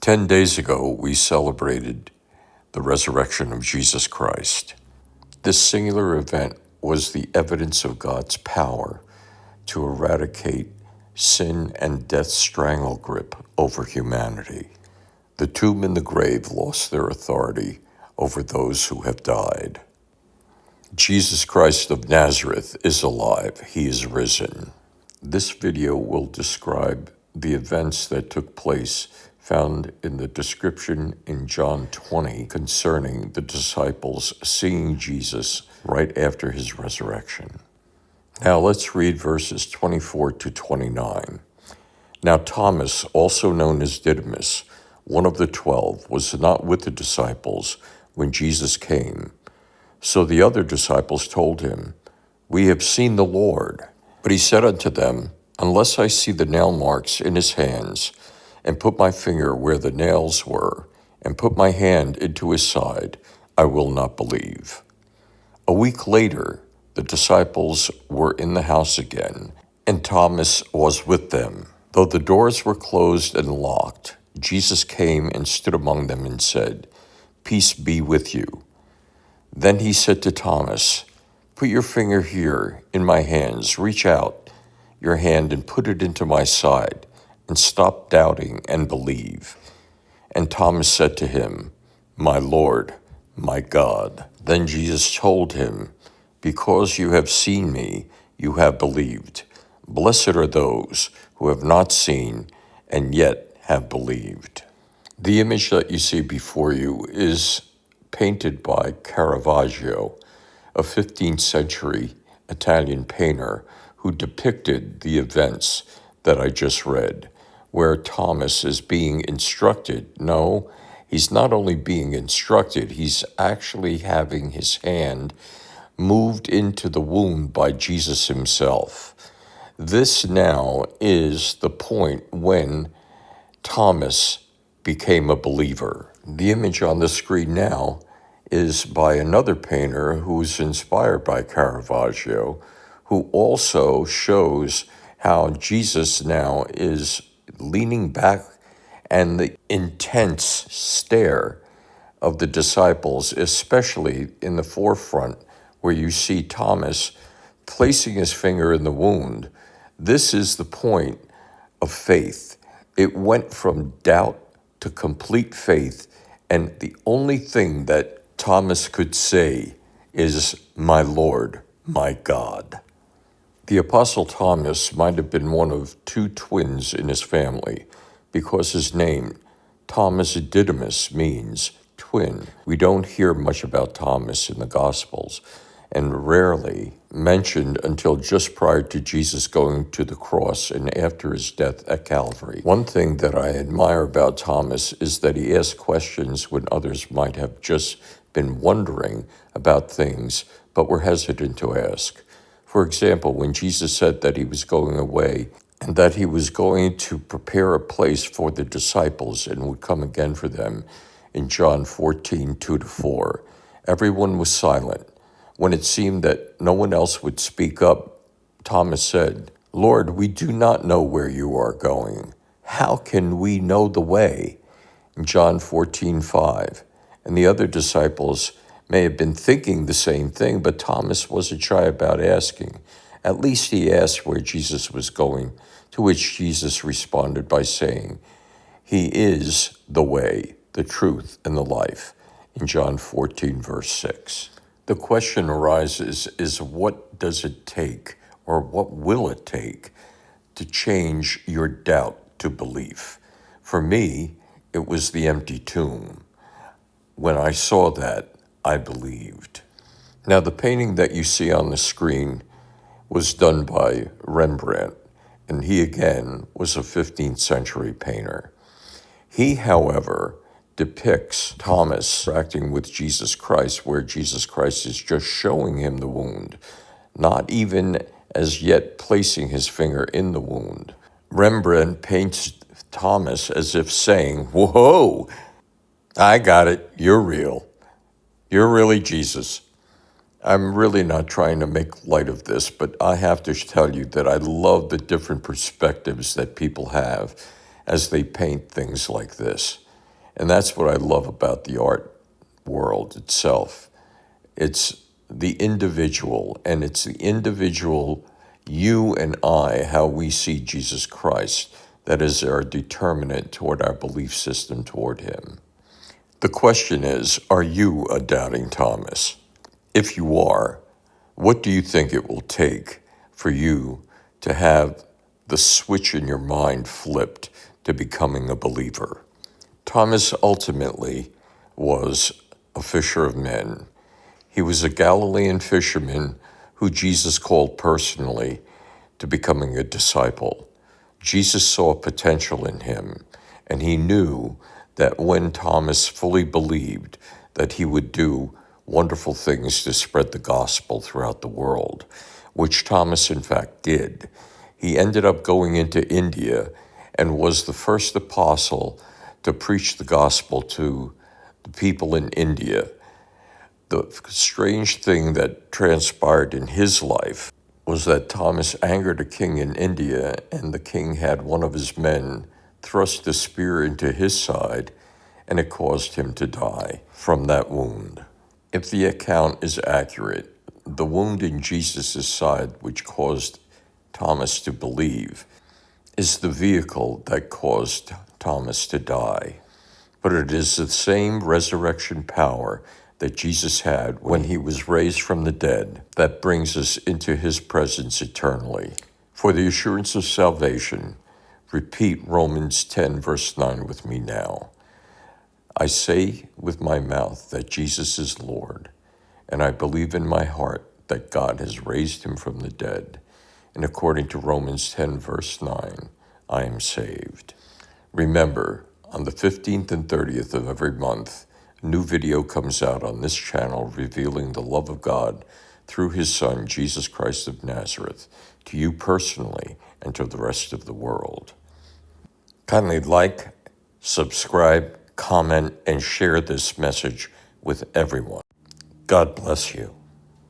10 days ago, we celebrated the resurrection of Jesus Christ. This singular event was the evidence of God's power to eradicate sin and death's strangle grip over humanity. The tomb and the grave lost their authority over those who have died. Jesus Christ of Nazareth is alive. He is risen. This video will describe the events that took place found in the description in John 20 concerning the disciples seeing Jesus right after his resurrection. Now let's read verses 24 to 29. Now Thomas, also known as Didymus, one of the 12, was not with the disciples when Jesus came. So the other disciples told him, "We have seen the Lord." But he said unto them, "Unless I see the nail marks in his hands, and put my finger where the nails were, and put my hand into his side, I will not believe." A week later, the disciples were in the house again, and Thomas was with them. Though the doors were closed and locked, Jesus came and stood among them and said, "Peace be with you." Then he said to Thomas, "Put your finger here in my hands, reach out your hand and put it into my side, and stop doubting and believe." And Thomas said to him, "My Lord, my God." Then Jesus told him, "Because you have seen me, you have believed. Blessed are those who have not seen and yet have believed." The image that you see before you is painted by Caravaggio, a 15th century Italian painter who depicted the events that I just read, where Thomas is being instructed. No, he's not only being instructed, he's actually having his hand moved into the wound by Jesus himself. This now is the point when Thomas became a believer. The image on the screen now is by another painter who's inspired by Caravaggio, who also shows how Jesus now is leaning back, and the intense stare of the disciples, especially in the forefront where you see Thomas placing his finger in the wound. This is the point of faith. It went from doubt to complete faith, and the only thing that Thomas could say is, "My Lord, my God." The Apostle Thomas might have been one of two twins in his family, because his name, Thomas Didymus, means twin. We don't hear much about Thomas in the Gospels, and rarely mentioned until just prior to Jesus going to the cross and after his death at Calvary. One thing that I admire about Thomas is that he asked questions when others might have just been wondering about things but were hesitant to ask. For example, when Jesus said that he was going away and that he was going to prepare a place for the disciples and would come again for them in John 14, 2-4, everyone was silent. When it seemed that no one else would speak up, Thomas said, "Lord, we do not know where you are going. How can we know the way?" In John 14:5. And the other disciples may have been thinking the same thing, but Thomas wasn't shy about asking. At least he asked where Jesus was going, to which Jesus responded by saying, "He is the way, the truth, and the life," in John 14, verse 6. The question arises is, what does it take, or what will it take, to change your doubt to belief? For me, it was the empty tomb. When I saw that, I believed. Now, the painting that you see on the screen was done by Rembrandt, and he again was a 15th century painter. He, however, depicts Thomas interacting with Jesus Christ, where Jesus Christ is just showing him the wound, not even as yet placing his finger in the wound. Rembrandt paints Thomas as if saying, "Whoa, I got it, you're real. You're really Jesus." I'm really not trying to make light of this, but I have to tell you that I love the different perspectives that people have as they paint things like this. And that's what I love about the art world itself. It's the individual, and it's the individual, you and I, how we see Jesus Christ, that is our determinant toward our belief system toward him. The question is, are you a doubting Thomas? If you are, what do you think it will take for you to have the switch in your mind flipped to becoming a believer? Thomas ultimately was a fisher of men. He was a Galilean fisherman who Jesus called personally to becoming a disciple. Jesus saw potential in him, and he knew that when Thomas fully believed that he would do wonderful things to spread the gospel throughout the world, which Thomas in fact did. He ended up going into India and was the first apostle to preach the gospel to the people in India. The strange thing that transpired in his life was that Thomas angered a king in India, and the king had one of his men thrust a spear into his side, and it caused him to die from that wound. If the account is accurate, the wound in Jesus' side, which caused Thomas to believe, is the vehicle that caused Thomas to die. But it is the same resurrection power that Jesus had when he was raised from the dead that brings us into his presence eternally. For the assurance of salvation, repeat Romans 10, verse 9 with me now. I say with my mouth that Jesus is Lord, and I believe in my heart that God has raised him from the dead. And according to Romans 10, verse 9, I am saved. Remember, on the 15th and 30th of every month, a new video comes out on this channel revealing the love of God through his Son, Jesus Christ of Nazareth, to you personally and to the rest of the world. Kindly like, subscribe, comment, and share this message with everyone. God bless you.